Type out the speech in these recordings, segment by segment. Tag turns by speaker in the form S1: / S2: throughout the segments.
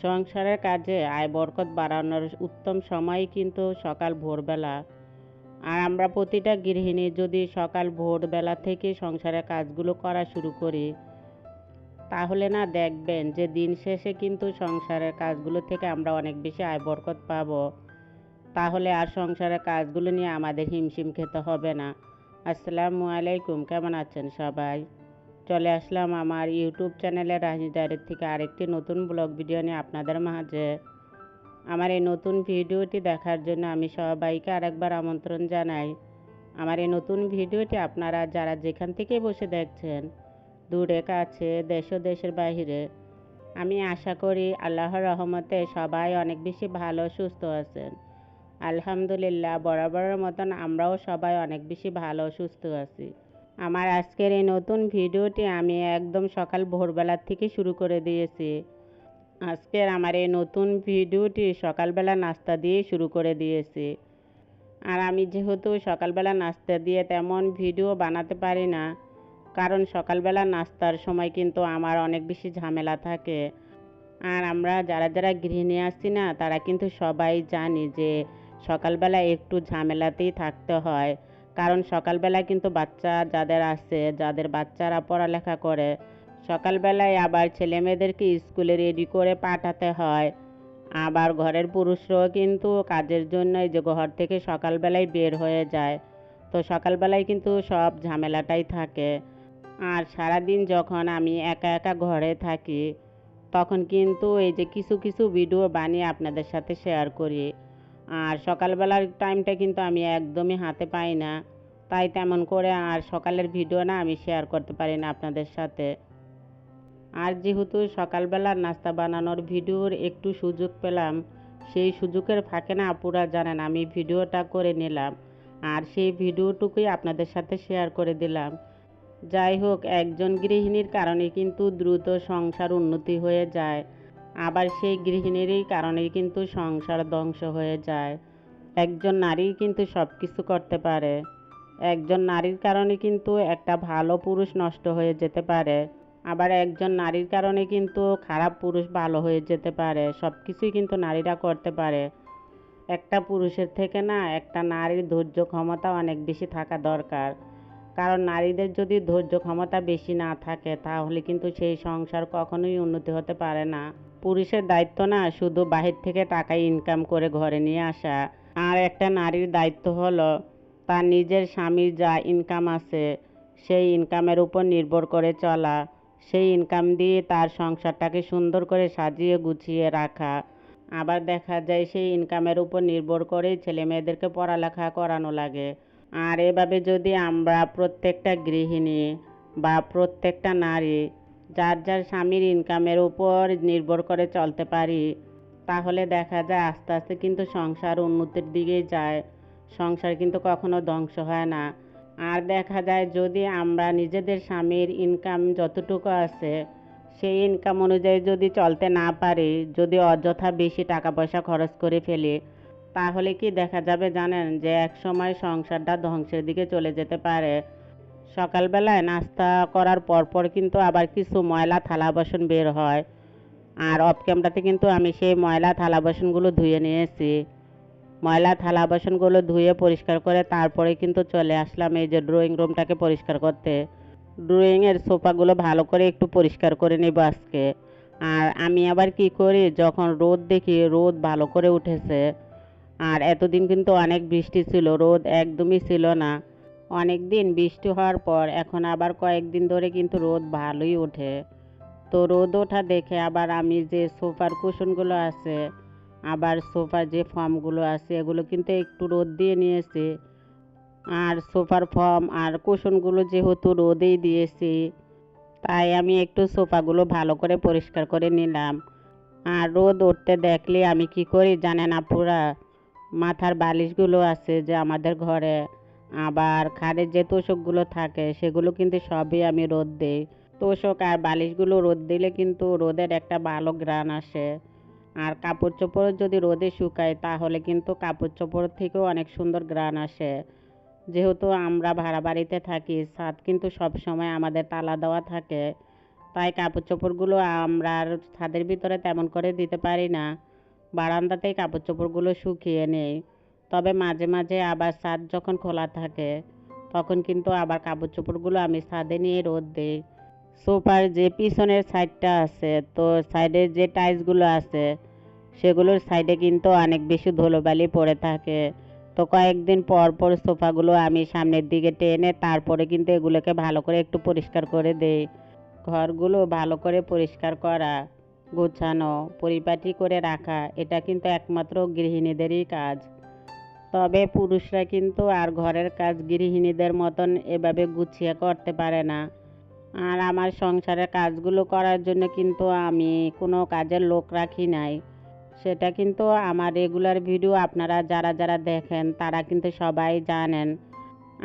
S1: সংসারের কাজে আয় বরকত বাড়ানোর উত্তম সময় কিন্তু সকাল ভোরবেলা। আর আমরা প্রতিটা গৃহিণী যদি সকাল ভোরবেলা থেকে সংসারের কাজগুলো করা শুরু করি, তাহলে না দেখবেন যে দিন শেষে কিন্তু সংসারের কাজগুলো থেকে আমরা অনেক বেশি আয় বরকত পাবো। তাহলে আর সংসারের কাজগুলো নিয়ে আমাদের হিমশিম খেতে হবে না। আসসালামু আলাইকুম, কেমন আছেন সবাই? চলে আসলাম আমার ইউটিউব চ্যানেলে রাহি ডায়েরি থেকে আরেকটি নতুন ব্লগ ভিডিও নিয়ে আপনাদের মাঝে। আমার এই নতুন ভিডিওটি দেখার জন্য আমি সবাইকে আরেকবার আমন্ত্রণ জানাই। আমার এই নতুন ভিডিওটি আপনারা যারা যেখান থেকে বসে দেখছেন, দূরে কাছে, দেশ ও দেশের বাইরে, আমি আশা করি আল্লাহর রহমতে সবাই অনেক বেশি ভালো সুস্থ আছেন। আলহামদুলিল্লাহ, বরাবরের মতন আমরাও সবাই অনেক বেশি ভালো সুস্থ আছি। আমার আজকের এই নতুন ভিডিওটি আমি একদম সকাল ভোরবেলার থেকে শুরু করে দিয়েছি। আজকের আমার এই নতুন ভিডিওটি সকালবেলা নাস্তা দিয়ে শুরু করে দিয়েছি। আর আমি যেহেতু সকালবেলা নাস্তা দিয়ে তেমন ভিডিও বানাতে পারি না, কারণ সকালবেলা নাস্তার সময় কিন্তু আমার অনেক বেশি ঝামেলা থাকে। আর আমরা যারা যারা গৃহিণী আছি না, তারা কিন্তু সবাই জানি যে সকালবেলা একটু ঝামেলাতেই থাকতে হয়। কারণ সকালবেলা কিন্তু বাচ্চা যাদের আছে, যাদের বাচ্চারা পড়ালেখা করে, সকালবেলায় আবার ছেলে মেয়েদেরকে স্কুলে রেডি করে পাঠাতে হয়। আবার ঘরের পুরুষরাও কিন্তু কাজের জন্য এই যে ঘর থেকে সকালবেলায় বের হয়ে যায়। তো সকালবেলায় কিন্তু সব ঝামেলাটাই থাকে। আর সারাদিন যখন আমি একা একা ঘরে থাকি, তখন কিন্তু এই যে কিছু কিছু ভিডিও বানিয়ে আপনাদের সাথে শেয়ার করি। আর সকালবেলার টাইমটা কিন্তু আমি একদমই হাতে পাই না, তাই তেমন করে আর সকালের ভিডিও না আমি শেয়ার করতে পারি না আপনাদের সাথে। আর যেহেতু সকালবেলার নাস্তা বানানোর ভিডিওর একটু সুযোগ পেলাম, সেই সুযোগের ফাঁকে না আপুরা জানেন আমি ভিডিওটা করে নিলাম, আর সেই ভিডিওটুকুই আপনাদের সাথে শেয়ার করে দিলাম। যাই হোক, একজন গৃহিণীর কারণে কিন্তু দ্রুত সংসার উন্নতি হয়ে যায়, আবার সেই গৃহিণীরই কারণে কিন্তু সংসার ধ্বংস হয়ে যায়। একজন নারী কিন্তু সব কিছু করতে পারে। একজন নারীর কারণে কিন্তু একটা ভালো পুরুষ নষ্ট হয়ে যেতে পারে, আবার একজন নারীর কারণে কিন্তু খারাপ পুরুষ ভালো হয়ে যেতে পারে। সব কিছুই কিন্তু নারীরা করতে পারে। একটা পুরুষের থেকে না একটা নারীর ধৈর্য ক্ষমতা অনেক বেশি থাকা দরকার। কারণ নারীদের যদি ধৈর্য ক্ষমতা বেশি না থাকে, তাহলে কিন্তু সেই সংসার কখনোই উন্নতি হতে পারে না। পুরুষের দায়িত্ব না শুধু বাহির থেকে টাকা ইনকাম করে ঘরে নিয়ে আসা, আর একটা নারীর দায়িত্ব হলো তার নিজের স্বামীর যা ইনকাম আছে সেই ইনকামের উপর নির্ভর করে চলা, সেই ইনকাম দিয়ে তার সংসারটাকে সুন্দর করে সাজিয়ে গুছিয়ে রাখা। আবার দেখা যায় সেই ইনকামের উপর নির্ভর করেই ছেলে মেয়েদেরকে পড়ালেখা করানো লাগে। আর এভাবে যদি আমরা প্রত্যেকটা গৃহিণী বা প্রত্যেকটা নারী যার যার স্বামীর ইনকামের উপর নির্ভর করে চলতে পারি, তাহলে দেখা যায় আস্তে আস্তে কিন্তু সংসার উন্নতির দিকেই যায়। সংসার কিন্তু কখনো ধ্বংস হয় না। আর দেখা যায় যদি আমরা নিজেদের স্বামীর ইনকাম যতটুকু আছে সেই ইনকাম অনুযায়ী যদি চলতে না পারি, যদি অযথা বেশি টাকা পয়সা খরচ করে ফেলি, তাহলে কি দেখা যাবে জানেন, যে এক সময় সংসারটা ধ্বংসের দিকে চলে যেতে পারে। সকালবেলায় নাস্তা করার পরপর কিন্তু আবার কিছু ময়লা থালা বাসন বের হয়, আর অফ ক্যামেরাতে কিন্তু আমি সেই ময়লা থালা বাসনগুলো ধুয়ে নিয়েছি। ময়লা থালা বাসনগুলো ধুয়ে পরিষ্কার করে তারপরে কিন্তু চলে আসলাম এই যে ড্রয়িং রুমটাকে পরিষ্কার করতে। ড্রয়িংয়ের সোফাগুলো ভালো করে একটু পরিষ্কার করে নেব আজকে। আর আমি আবার কি করি, যখন রোদ দেখি রোদ ভালো করে উঠেছে, আর এতদিন কিন্তু অনেক বৃষ্টি ছিল, রোদ একদমই ছিল না। অনেক দিন বৃষ্টি হওয়ার পর এখন আবার কয়েকদিন ধরে কিন্তু রোদ ভালোই ওঠে। তো রোদ ওঠা দেখে আবার আমি যে সোফার কুশনগুলো আছে, আবার সোফার যে ফর্মগুলো আছে, এগুলো কিন্তু একটু রোদ দিয়ে নিয়েছি। আর সোফার ফর্ম আর কুশনগুলো যেহেতু রোদেই দিয়েছি, তাই আমি একটু সোফাগুলো ভালো করে পরিষ্কার করে নিলাম। আর রোদ উঠতে দেখলে আমি কি করি জানেন আপুরা, মাথার বালিশগুলো আছে যে আমাদের ঘরে, আবার খাটের যে তোষকগুলো থাকে সেগুলো কিন্তু সবই আমি রোদ দিই। তোষক আর বালিশগুলো রোদ দিলে কিন্তু রোদের একটা ভালো ঘ্রাণ আসে। আর কাপড় চোপড় যদি রোদে শুকায় তাহলে কিন্তু কাপড় চোপড় থেকেও অনেক সুন্দর ঘ্রাণ আসে। যেহেতু আমরা ভাড়া বাড়িতে থাকি, ছাদ কিন্তু সব সময় আমাদের তালা দেওয়া থাকে, তাই কাপড় চোপড়গুলো আমরা আর ছাদের ভিতরে তেমন করে দিতে পারি না, বারান্দাতেই কাপড় চোপড়গুলো শুকিয়ে নেই। তবে মাঝে মাঝে আবার ছাদ যখন খোলা থাকে তখন কিন্তু আবার কাপড় চোপড়গুলো আমি ছাদে নিয়ে রোদ দিই। সোফার যে পিছনের সাইডটা আছে, তো সাইডের যে টাইলসগুলো আছে সেগুলোর সাইডে কিন্তু অনেক বেশি ধুলোবালি পড়ে থাকে। তো কয়েকদিন পর পর সোফাগুলো আমি সামনের দিকে টেনে তারপরে কিন্তু এগুলোকে ভালো করে একটু পরিষ্কার করে দেই। ঘরগুলো ভালো করে পরিষ্কার করা, গোছানো, পরিপাটি করে রাখা এটা কিন্তু একমাত্র গৃহিণীদেরই কাজ। তবে পুরুষরা কিন্তু আর ঘরের কাজ গৃহিণীদের মতন এভাবে গুছিয়ে করতে পারে না। আর আমার সংসারের কাজগুলো করার জন্য কিন্তু আমি কোনো কাজের লোক রাখি নাই। সেটা কিন্তু আমার রেগুলার ভিডিও আপনারা যারা যারা দেখেন তারা কিন্তু সবাই জানেন।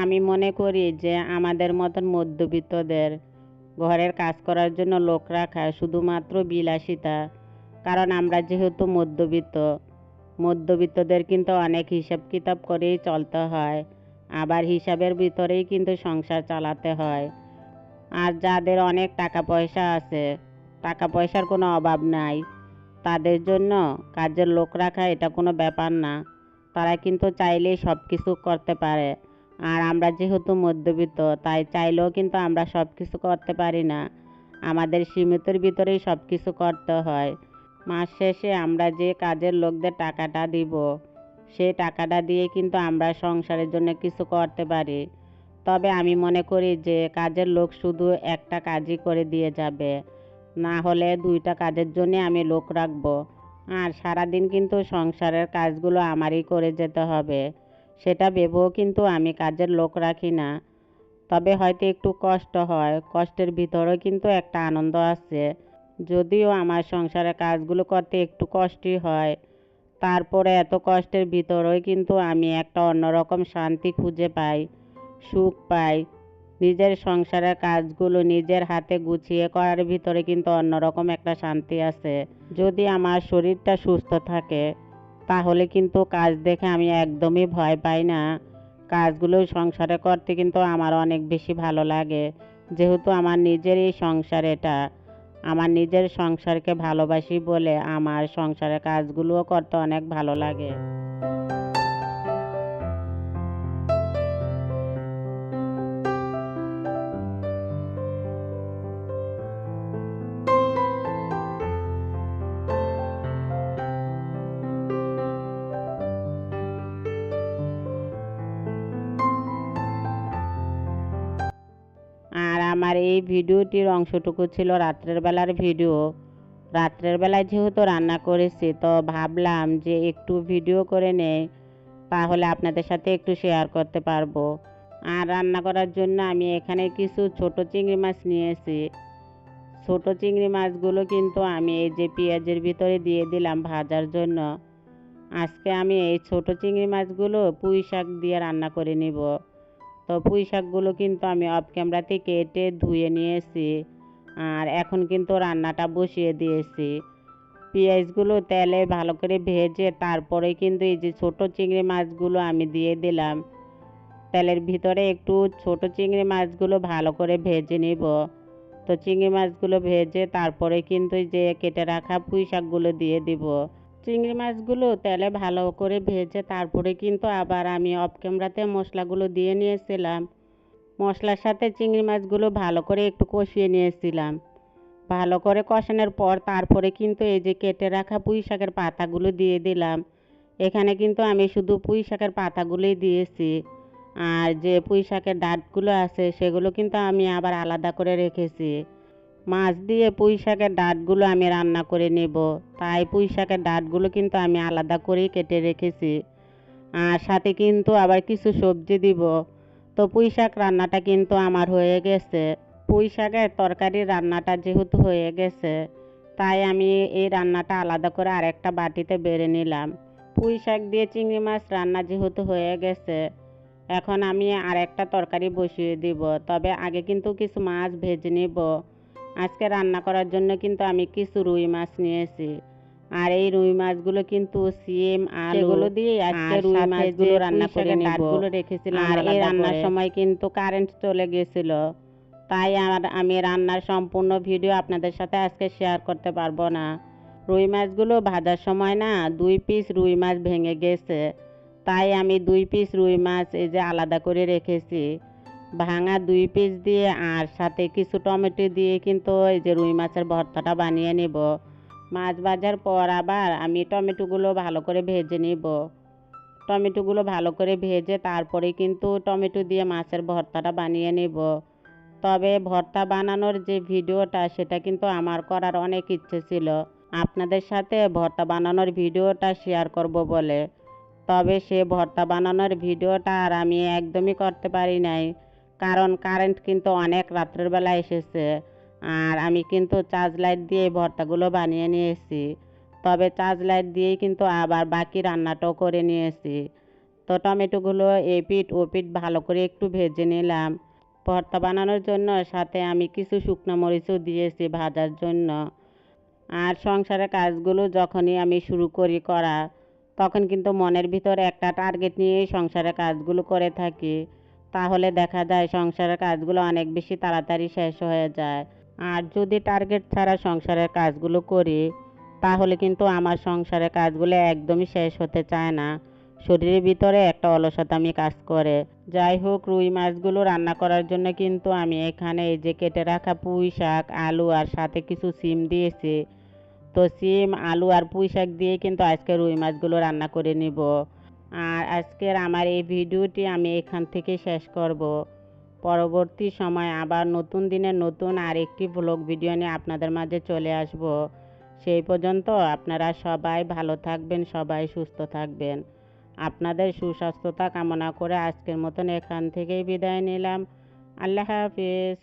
S1: আমি মনে করি যে আমাদের মতন মধ্যবিত্তদের ঘরের কাজ করার জন্য লোক রাখা শুধুমাত্র বিলাসিতা। কারণ আমরা যেহেতু মধ্যবিত্তদের কিন্তু অনেক হিসাব কিতাব করেই চলতে হয়, আবার হিসাবের ভিতরেই কিন্তু সংসার চালাতে হয়। আর যাদের অনেক টাকা পয়সা আছে, টাকা পয়সার কোনো অভাব নাই, তাদের জন্য কাজের লোক রাখা এটা কোনো ব্যাপার না। তারা কিন্তু চাইলেই সব কিছু করতে পারে। আর আমরা যেহেতু মধ্যবিত্ত তাই চাইলেও কিন্তু আমরা সব কিছু করতে পারি না, আমাদের সীমিতের ভিতরেই সব কিছু করতে হয়। মাস শেষে আমরা যে কাজের লোকদের টাকাটা দিব সেই টাকাটা দিয়ে কিন্তু আমরা সংসারের জন্য কিছু করতে পারি। তবে আমি মনে করি যে কাজের লোক শুধু একটা কাজই করে দিয়ে যাবে, না হলে দুইটা কাজের জন্য আমি লোক রাখবো। আর সারাদিন কিন্তু সংসারের কাজগুলো আমারই করে যেতে হবে, সেটা ভেবেও কিন্তু আমি কাজের লোক রাখি না। তবে হয়তো একটু কষ্ট হয়, কষ্টের ভিতরেও কিন্তু একটা আনন্দ আছে। যদিও আমার সংসারের কাজগুলো করতে একটু কষ্টই হয়, তারপরে এত কষ্টের ভিতরেও কিন্তু আমি একটা অন্যরকম শান্তি খুঁজে পাই, সুখ পাই। নিজের সংসারের কাজগুলো নিজের হাতে গুছিয়ে করার ভিতরে কিন্তু অন্যরকম একটা শান্তি আছে। যদি আমার শরীরটা সুস্থ থাকে তাহলে কিন্তু কাজ দেখে আমি একদমই ভয় পাই না। কাজগুলো সংসারে করতে কিন্তু আমার অনেক বেশি ভালো লাগে। যেহেতু আমার নিজেরই সংসার এটা, আমার নিজের সংসারকে ভালোবাসি বলে আমার সংসারের কাজগুলোও করতে অনেক ভালো লাগে। আর আমার এই ভিডিওটির অংশটুকু ছিল রাত্রের বেলার ভিডিও। রাত্রের বেলায় যেহেতু রান্না করেছি তো ভাবলাম যে একটু ভিডিও করে নেই, তাহলে আপনাদের সাথে একটু শেয়ার করতে পারবো। আর রান্না করার জন্য আমি এখানে কিছু ছোট চিংড়ি মাছ নিয়েছি। ছোট চিংড়ি মাছগুলো কিন্তু আমি এই যে পেঁয়াজের ভিতরে দিয়ে দিলাম ভাজার জন্য। আজকে আমি এই ছোট চিংড়ি মাছগুলো পুঁই শাক দিয়ে রান্না করে নিব। তো পুঁই শাকগুলো কিন্তু আমি অফ ক্যামেরাতে কেটে ধুয়ে নিয়েছি। আর এখন কিন্তু রান্নাটা বসিয়ে দিয়েছি। পেঁয়াজগুলো তেলে ভালো করে ভেজে তারপরে কিন্তু এই যে ছোট চিংড়ি মাছগুলো আমি দিয়ে দিলাম। তেলের ভিতরে একটু ছোট চিংড়ি মাছগুলো ভালো করে ভেজে নিব। তো চিংড়ি মাছগুলো ভেজে তারপরে কিন্তু এই যে কেটে রাখা পুঁই শাকগুলো দিয়ে দিব। চিংড়ি মাছগুলো তেলে ভালো করে ভেজে তারপরে কিন্তু আবার আমি অফ ক্যামেরাতে মশলাগুলো দিয়ে নিয়েছিলাম। মশলার সাথে চিংড়ি মাছগুলো ভালো করে একটু কষিয়ে নিয়েছিলাম। ভালো করে কষানোর পর তারপরে কিন্তু এই যে কেটে রাখা পুঁই শাকের পাতাগুলো দিয়ে দিলাম। এখানে কিন্তু আমি শুধু পুঁই শাকের পাতাগুলোই দিয়েছি, আর যে পুঁই শাকের ডাঁটগুলো আছে সেগুলো কিন্তু আমি আবার আলাদা করে রেখেছি। মাছ দিয়ে পুঁই শাকের ডাঁটগুলো আমি রান্না করে নেব, তাই পুঁই শাকের ডাঁটগুলো কিন্তু আমি আলাদা করেই কেটে রেখেছি। আর সাথে কিন্তু আবার কিছু সবজি দিব। তো পুঁই শাক রান্নাটা কিন্তু আমার হয়ে গেছে। পুঁই শাকের তরকারি রান্নাটা যেহেতু হয়ে গেছে তাই আমি এই রান্নাটা আলাদা করে আরেকটা বাটিতে বেড়ে নিলাম। পুঁই শাক দিয়ে চিংড়ি মাছ রান্না যেহেতু হয়ে গেছে, এখন আমি আরেকটা তরকারি বসিয়ে দিব। তবে আগে কিন্তু কিছু মাছ ভেজে নিব। আজকে রান্না করার জন্য কিন্তু আমি কিছু রুই মাছ নিয়েছি। আর এই রুই মাছগুলো কিন্তু সিম আলু দিয়ে আজকে রুই মাছগুলো রান্না করে নিব। রেখেছিলাম। আর এই রান্নার সময় কিন্তু কারেন্ট চলে গেছিল, তাই আমি রান্নার সম্পূর্ণ ভিডিও আপনাদের সাথে আজকে শেয়ার করতে পারবো না। রুই মাছগুলো ভাজার সময় না 2 পিস রুই মাছ ভেঙে গেছে, তাই আমি 2 পিস রুই মাছ এই যে আলাদা করে রেখেছি। ভাঙা 2 পিস দিয়ে আর সাথে কিছু টমেটো দিয়ে কিন্তু এই যে রুই মাছের ভর্তাটা বানিয়ে নেব। মাছ ভাজার পর আবার আমি টমেটোগুলো ভালো করে ভেজে নিব। টমেটোগুলো ভালো করে ভেজে তারপরে কিন্তু টমেটো দিয়ে মাছের ভর্তাটা বানিয়ে নেব। তবে ভর্তা বানানোর যে ভিডিওটা সেটা কিন্তু আমার করার অনেক ইচ্ছে ছিল আপনাদের সাথে ভর্তা বানানোর ভিডিওটা শেয়ার করব বলে। তবে সে ভর্তা বানানোর ভিডিওটা আর আমি একদমই করতে পারি নাই, কারণ কারেন্ট কিন্তু অনেক রাত্রের বেলা এসেছে। আর আমি কিন্তু চার্জ লাইট দিয়ে ভর্তাগুলো বানিয়ে নিয়েছি। তবে চার্জ লাইট দিয়েই কিন্তু আবার বাকি রান্নাটাও করে নিয়েছি। তো টমেটোগুলো এপিঠ ওপিঠ ভালো করে একটু ভেজে নিলাম ভর্তা বানানোর জন্য। সাথে আমি কিছু শুকনো মরিচও দিয়েছি ভাজার জন্য। আর সংসারের কাজগুলো যখনই আমি শুরু করি করা, তখন কিন্তু মনের ভিতরে একটা টার্গেট নিয়েই সংসারের কাজগুলো করে থাকি। তাহলে দেখা যায় সংসারের কাজগুলো অনেক বেশি তাড়াতাড়ি শেষ হয়ে যায়। আর যদি টার্গেট ছাড়া সংসারের কাজগুলো করি, তাহলে কিন্তু আমার সংসারের কাজগুলো একদমই শেষ হতে চায় না। শরীরের ভিতরে একটা অলসতামি কাজ করে। যাই হোক, রুই মাছগুলো রান্না করার জন্য কিন্তু আমি এখানে এই যে কেটে রাখা পুঁই শাক, আলু আর সাথে কিছু সিম দিয়েছি। তো সিম, আলু আর পুঁই শাক দিয়ে কিন্তু আজকে রুই মাছগুলো রান্না করে নিব। আর আজকের আমার এই ভিডিওটি আমি এখান থেকে শেষ করব। পরবর্তী সময় আবার নতুন দিনের নতুন আরেকটি ব্লগ ভিডিও নিয়ে আপনাদের মাঝে চলে আসব। সেই পর্যন্ত আপনারা সবাই ভালো থাকবেন, সবাই সুস্থ থাকবেন। আপনাদের সুস্বাস্থ্যতা কামনা করে আজকের মতন এখান থেকেই বিদায় নিলাম। আল্লাহ হাফিজ।